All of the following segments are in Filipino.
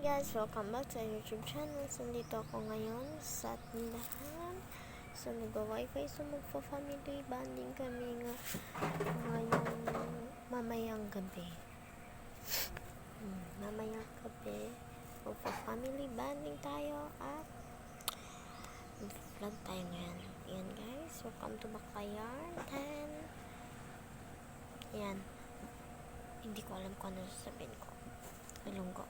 guys, welcome back sa YouTube channel. So, nandito ako ngayon sa tindahan. So, nag-wifi. So, magpa-family bonding kami ngayong mamayang gabi. Mamayang gabi. Magpa-family bonding tayo at vlog tayo ngayon. Ayan guys, welcome to Backyard 10. Ayan. Hindi ko alam kung ano sasabihin ko. Ilonggo.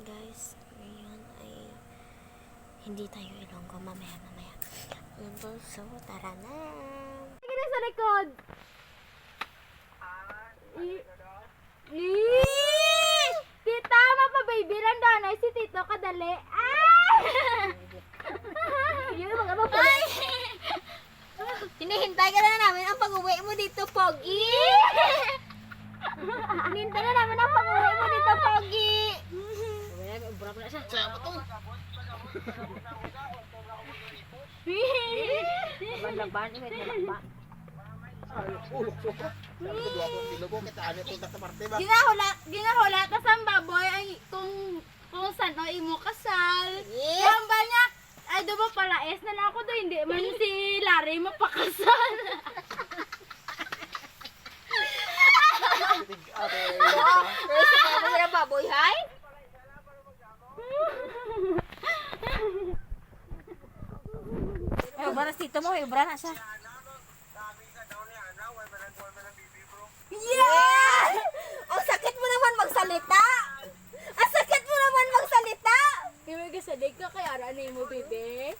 Guys, ngayon ay hindi tayo Ilonggo. Mamaya. Ayan po. So, tara na. Sige na sa likod. Tita, mapababy lang daw na si Tito kadali. Yun mga mapalay. Hinihintay ka na namin ang pag-uwi mo dito, Pogi. Hinihintay na namin ang pag-uwi mo dito, Pogi. Laban, Ginahula ta sa baboy ay kung saan o imo kasal. Yung ba niya, ay do ba palaes na lang ako do, hindi man si Larry mapakasal. Kasi baboy, hay? Ay, ubra Tito mo, ubra na siya. Yeah! Ang sakit mo naman magsalita! Ang sakit mo naman magsalita! Kaya kasalig ka kaya ara ni mo, bebe.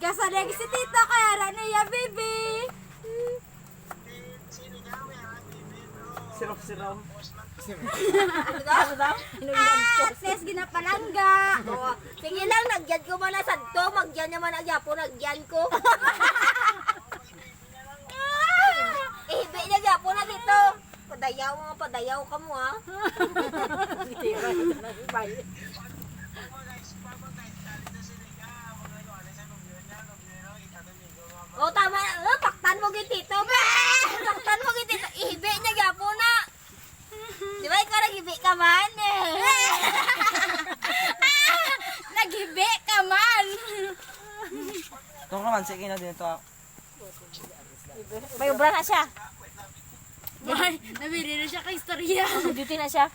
Kasalig si Tito kaya ara niya, bebe. Sirap. Ano daw? Ses ginapalangga. Oh, sige lang, nagyan ko man na santo. Magyan naman ang yapo, nagyan ko. Ihibi na yapo na dito. Padayaw ka mo, ha? Oh, tama. Paktan mo gitito. Paktan mo gitito. Ihibi na yapo na. Di ba ikaw naghibi ka man Naghibi ka man. Ito naman, sige na din ito. May ubra na siya. May, nabili na siya kay istorya. Duty na siya.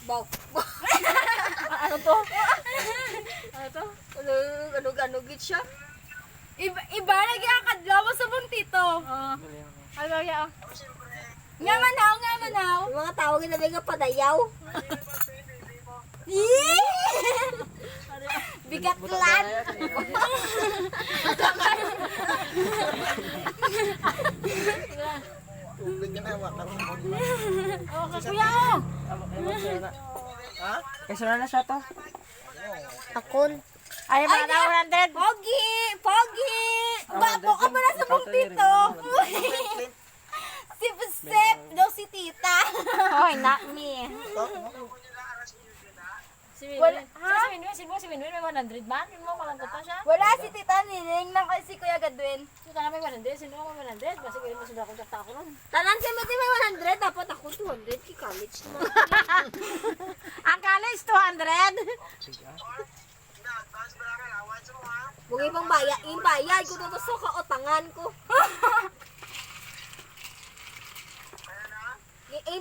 Baw. Ano to? Ano git siya? Iba lagi ang kadlaw mo sa bang Tito. Ano ya? Nga manaw. Yung mga tao ginabi nga padayaw. Bigat lan. Okay, kuya. Ha? Kasi na siya to. Akon. Ay, mga na 100. Pogi! Bapo ka ba na sa mong Tito? Sip daw si Tita. Hoy, not me. Wala, si Minwin may 100 ba? Yun mo, malantot na siya. Wala si Tita Nining nang kay si Kuya Gadwin. So, ka na may 100, sino mo may 100? Basta kaya mo sila kung takta ako nun. Tanan si Mati may 100, dapat ako 200 ki college na. Ang college, 200. Bugay pang bayad, yung bayad ko dito sa kautangan ko.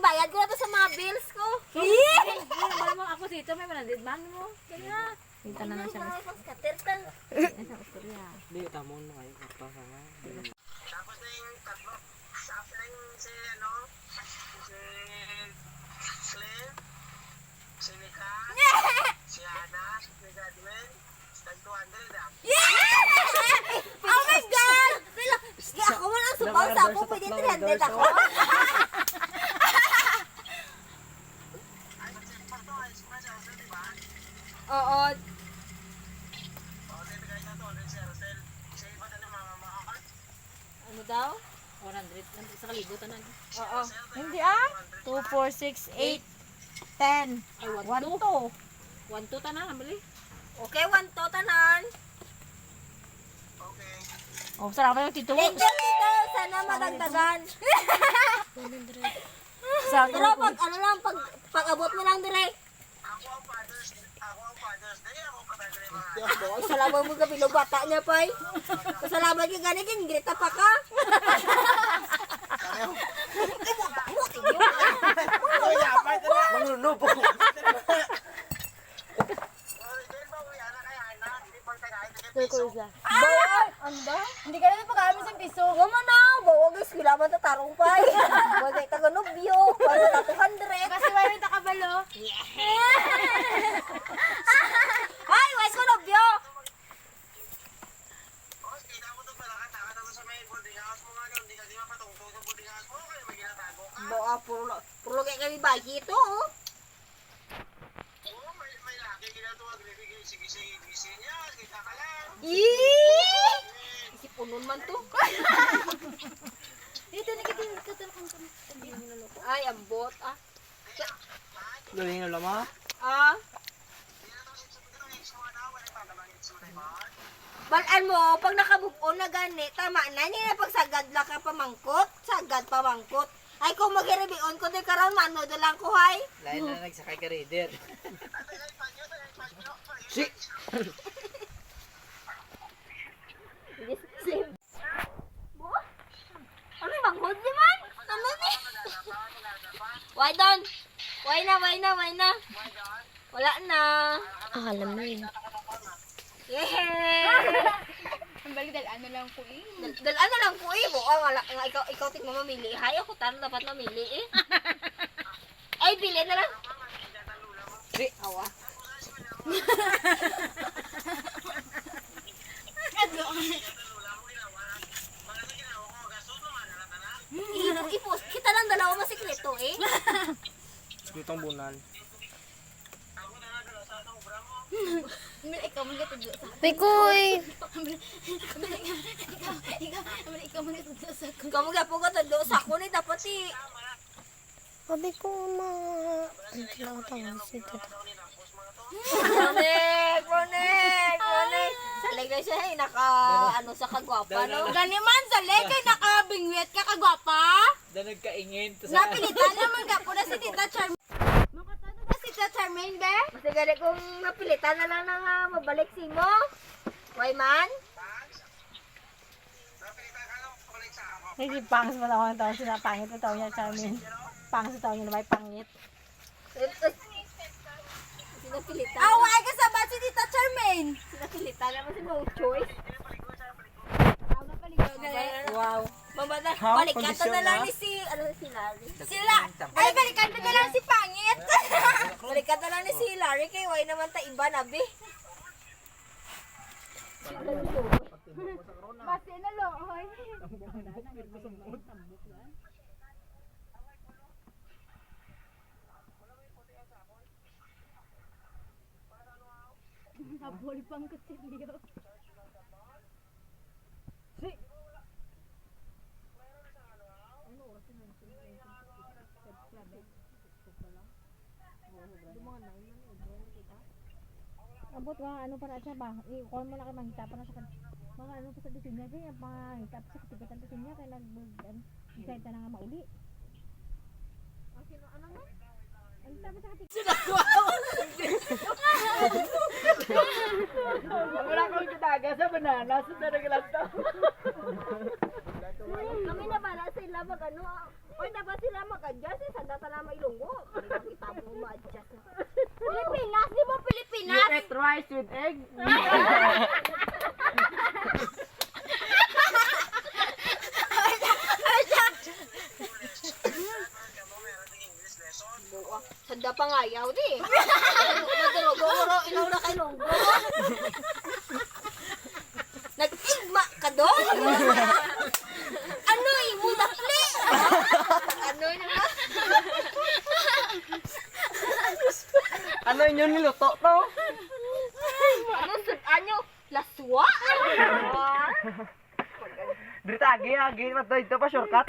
Bayad ko na to sa mga bills ko. Ano mo ako dito, may 100 ba? Ano mo? Kaya. Pinta na lang siya. Hindi, tamon mo kayo. Tapos na yung tatlo. Tapos na yung si Clint, si Mika, si Ana, si Gadwin, tag 200 ah. Oh my God! Ako man ang subaw sa ako, pwede 300 ako. Oo. Ano daw? 100. Sa kalibutan na. Oo. Hindi 2, 4, 6, 8, 10. Ay, 1, 2. 1, 2 tanan, nabili. Okay, 1 to tanan. Okay. Oh, sarap yung Tito. Thank you, Tito. sana madagdagan. 100. Pero pag ano lang, pag abot mo lang dire. Ako ang Father's Day. Ako patagre mga. Boy, salamat mo gabi bata niya pay. Kasalamat ka gani kin grita pa ka. Manglulupo. Then bawi ana kay ana. Hindi pang tagay tigil May piso. kursa. Boy, Anda? Hindi ka na pag-amin sa piso. gama na, bawa guys sila man tatarong pay. Boy kay taga nobyo, para ta 200. Kasi wala yung takabalo. Ay, wais ko nobyo. Oh, kita mo to pala ka taka sa may boarding house mo nga hindi ka di mapatungtong sa boarding house mo kaya may ginatago ka. Boa puro kay kami bayi ito. Oh. Oo, may laki ginagawa nagbibigay sige niya, kita ka lang. Si punon man to. Dito, nagkitin ka talagang Ay, ambot ah. Galing na lama. Ah. Balaan mo, pag naka-move on na gani, tama na niya pagsagad lang ka pamangkot, sagad pamangkot. Ay, kung mag-rebion ko, di karoon, mano doon lang ko, hay. Lain na nagsakay ka reader. Si. Ano yung mangkot di man? Ano ni? Why don? Why na? Wala na. Alam mo yun. Yehey! Ang balik dahil ano lang po eh. Dalaan na lang ko eh. Buka, wala. Nga, ikaw tigmo mamili. Hay, ako tano dapat mamili eh. Ay, bili na lang. Si. Awa. Ipos, kita lang dalawa masikreto eh. Itong bunan. Ikaw man katudlo sa Pikoy! ikaw man katudlo sa ko. Kamu gapo ka talo sa ako ni dapat eh. Sabi ko nakatawag si tita. Connect. Salagay siya eh, ano sa kagwapa no. Gani man sa kay nakabingwit ka kagwapa. Danag kaingin. Napilitan naman ka po na si Tita Charmaine. Makatano na si Tita Charmaine, be? Kasi gani kung napilitan na lang na mabalik si mo. Why man? Hindi, pangas mo lang ako ng taon sila. Pangit na taon niya, Charmin. Pangas na taon niya na may pangit. Sinapilitan. Away ka sa bat si Tita Charmaine. Sinapilitan naman si no choice. Wow. Mamata, Ha? balikan Kondisyon na lang na? ni si, ano si Larry. Sila. Ay, balikan mo na lang si Pangit. Balikan na lang ni si Larry kay why naman ta iba na be. Basi na lo, hoy. Habol pang kutsilyo. Abot nga, ano para siya ba? I-call mo na kayo manghita pa na sa mga ano pa sa disin niya. Kaya pangahita pa sa katikitan disin niya. Kaya nag-decide na nga mauli. Ano nga? Ang tapa sa katikitan. Wala kong kitaga sa banana. Sa saragalan to. Kami na bala sila mag ano. Oy dapat sila mag-adjust eh. Sanda ta na mailunggo. Kita mo ma-adjust. Pilipinas, di ba Pilipinas? You eat rice with egg? Sanda pa nga yaw di. Maduro ilaw na kay lunggo. Nag-igma ka doon? Ano mo dakli? Ano yun na? Ano inyo niluto to? Ano? Laswa? Britagi, agi. Mato ito pa shortcut.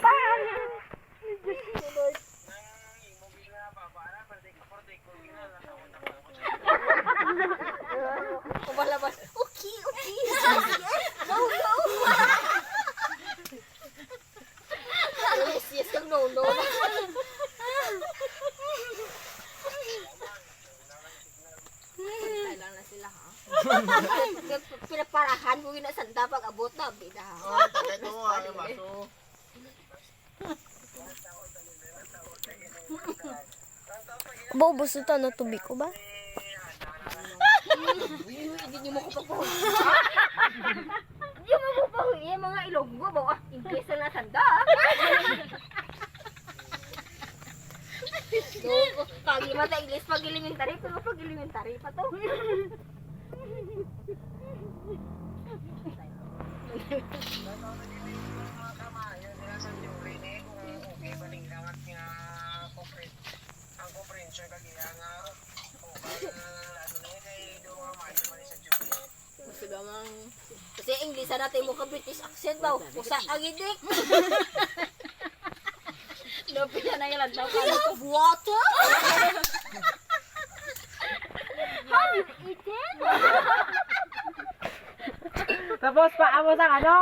Kumalabas. Okay. Go. Pinaparahan mo yun na sanda pag abot na. Bida. Oh, tagay ko mo ang baso. Bobo sa to, no, tubig ko ba? Hindi nyo mo ko pagpahuwi. Hindi mo ko pagpahuwi. Mga ilonggo. Bawa, Ingles na sanda. Pagi mata Ingles pag elementary. Pero pag elementary pa to. Mga kamayo sila sa teori ni kung okay balinglangat nga ang komprehensyon kagiya nga ano ni kay do mga mayo man sa teori. Gusto namang... Kasi English natin mo ka British accent ba? Usa agidik. Lupit na yung lantaw ka. Of water? How you eat it? Tapos paamos ang ano?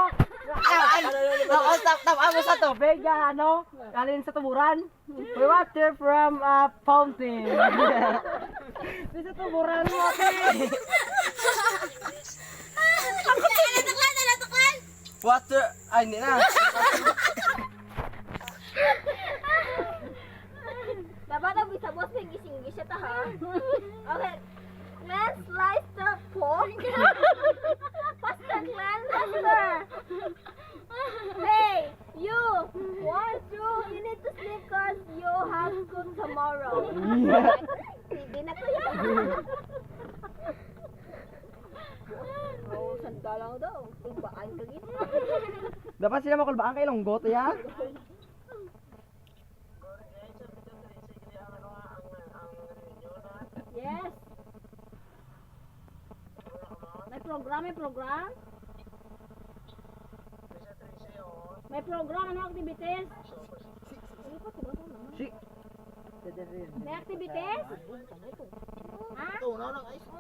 Tapos sa tubig, ano? Galing sa tuburan. We water from a fountain. Di sa tuburan mo, ate. Water, ay hindi na. Dapat ang bisa boss may gising-gising siya ta ha. Okay. Let's slice the pork. Faster, man. Faster. Hey, you. You need to sleep cause you have school tomorrow. Hindi na to yan. Oh, sanda lang daw. Ibaan ka gito. Dapat sila makulbaan kay Longgo, ya. Yes. May program. May program, ano activities? Si. May activities? Ha? Tunaw ng ice mo.